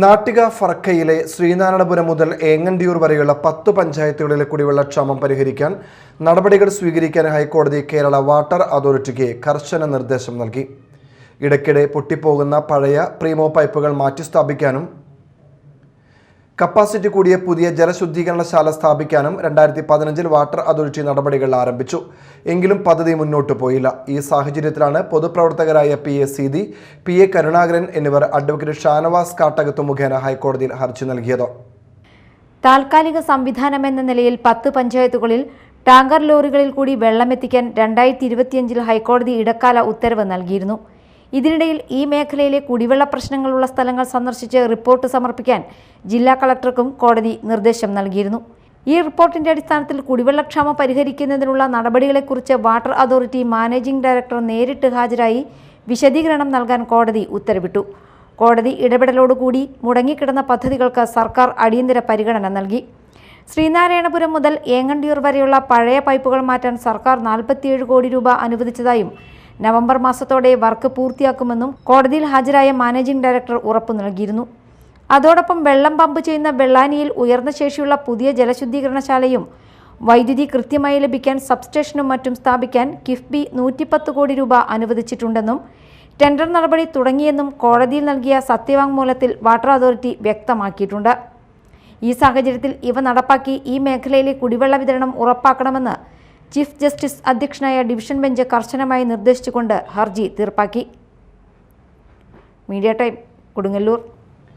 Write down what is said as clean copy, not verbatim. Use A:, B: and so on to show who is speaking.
A: നാട്ടിക ഫറക്കയിലെ ശ്രീനാരായണപുരം മുതൽ ഏങ്ങണ്ടിയൂർ വരെയുള്ള 10 പഞ്ചായത്തുകളിലെ കുടിവെള്ളക്ഷാമം പരിഹരിക്കാൻ നടപടികൾ സ്വീകരിക്കാൻ ഹൈക്കോടതി കേരള വാട്ടർ അതോറിറ്റിക്ക് കർശന നിർദ്ദേശം നൽകി. ഇടയ്ക്കിടെ പൊട്ടിപ്പോകുന്ന പഴയ പ്രീമോ പൈപ്പുകൾ മാറ്റിസ്ഥാപിക്കാനും കപ്പാസിറ്റി കൂടിയ പുതിയ ജലശുദ്ധീകരണശാല സ്ഥാപിക്കാനും 2015 വാട്ടർ അതോറിറ്റി നടപടികൾ ആരംഭിച്ചു. എങ്കിലും പദ്ധതി മുന്നോട്ടു പോയില്ല. ഈ സാഹചര്യത്തിലാണ് പൊതുപ്രവർത്തകരായ PA സീതി, PA കരുണാകരൻ എന്നിവർ അഡ്വക്കേറ്റ് ഷാനവാസ് കാട്ടകത്ത് മുഖേന ഹൈക്കോടതിയിൽ ഹർജി നൽകിയത്.
B: താൽക്കാലിക സംവിധാനമെന്ന നിലയിൽ 10 പഞ്ചായത്തുകളിൽ ടാങ്കർ ലോറികളിൽ കൂടി വെള്ളമെത്തിക്കാൻ 2025 ഹൈക്കോടതി ഇടക്കാല ഉത്തരവ് നൽകിയിരുന്നു. ഇതിനിടയിൽ ഈ മേഖലയിലെ കുടിവെള്ള പ്രശ്നങ്ങളുള്ള സ്ഥലങ്ങൾ സന്ദർശിച്ച് റിപ്പോർട്ട് സമർപ്പിക്കാൻ ജില്ലാ കളക്ടർക്കും കോടതി നിർദ്ദേശം നൽകിയിരുന്നു. ഈ റിപ്പോർട്ടിന്റെ അടിസ്ഥാനത്തിൽ കുടിവെള്ളക്ഷാമം പരിഹരിക്കുന്നതിനുള്ള നടപടികളെക്കുറിച്ച് വാട്ടർ അതോറിറ്റി മാനേജിംഗ് ഡയറക്ടർ നേരിട്ട് ഹാജരായി വിശദീകരണം നൽകാൻ കോടതി ഉത്തരവിട്ടു. കോടതി ഇടപെടലോടുകൂടി മുടങ്ങിക്കിടന്ന പദ്ധതികൾക്ക് സർക്കാർ അടിയന്തര പരിഗണന നൽകി. ശ്രീനാരായണപുരം മുതൽ ഏങ്ങണ്ടിയൂർ വരെയുള്ള പഴയ പൈപ്പുകൾ മാറ്റാൻ സർക്കാർ 47 കോടി രൂപ അനുവദിച്ചതായും നവംബർ മാസത്തോടെ വർക്ക് പൂർത്തിയാക്കുമെന്നും കോടതിയിൽ ഹാജരായ മാനേജിംഗ് ഡയറക്ടർ ഉറപ്പു നൽകിയിരുന്നു. അതോടൊപ്പം വെള്ളം പമ്പ് ചെയ്യുന്ന വെള്ളാനിയിൽ ഉയർന്ന ശേഷിയുള്ള പുതിയ ജലശുദ്ധീകരണശാലയും വൈദ്യുതി കൃത്യമായി ലഭിക്കാൻ സബ്സ്റ്റേഷനും മറ്റും സ്ഥാപിക്കാൻ കിഫ്ബി 110 കോടി രൂപ അനുവദിച്ചിട്ടുണ്ടെന്നും ടെൻഡർ നടപടി തുടങ്ങിയെന്നും കോടതിയിൽ നൽകിയ സത്യവാങ്മൂലത്തിൽ വാട്ടർ അതോറിറ്റി വ്യക്തമാക്കിയിട്ടുണ്ട്. ഈ സാഹചര്യത്തിൽ ഇവ നടപ്പാക്കി ഈ മേഖലയിലെ കുടിവെള്ള വിതരണം ഉറപ്പാക്കണമെന്ന് ചീഫ് ജസ്റ്റിസ് അധ്യക്ഷനായ ഡിവിഷൻ ബെഞ്ച് കർശനമായി നിർദ്ദേശിച്ചുകൊണ്ട് ഹർജി തീർപ്പാക്കി. Media time, Kodungallur.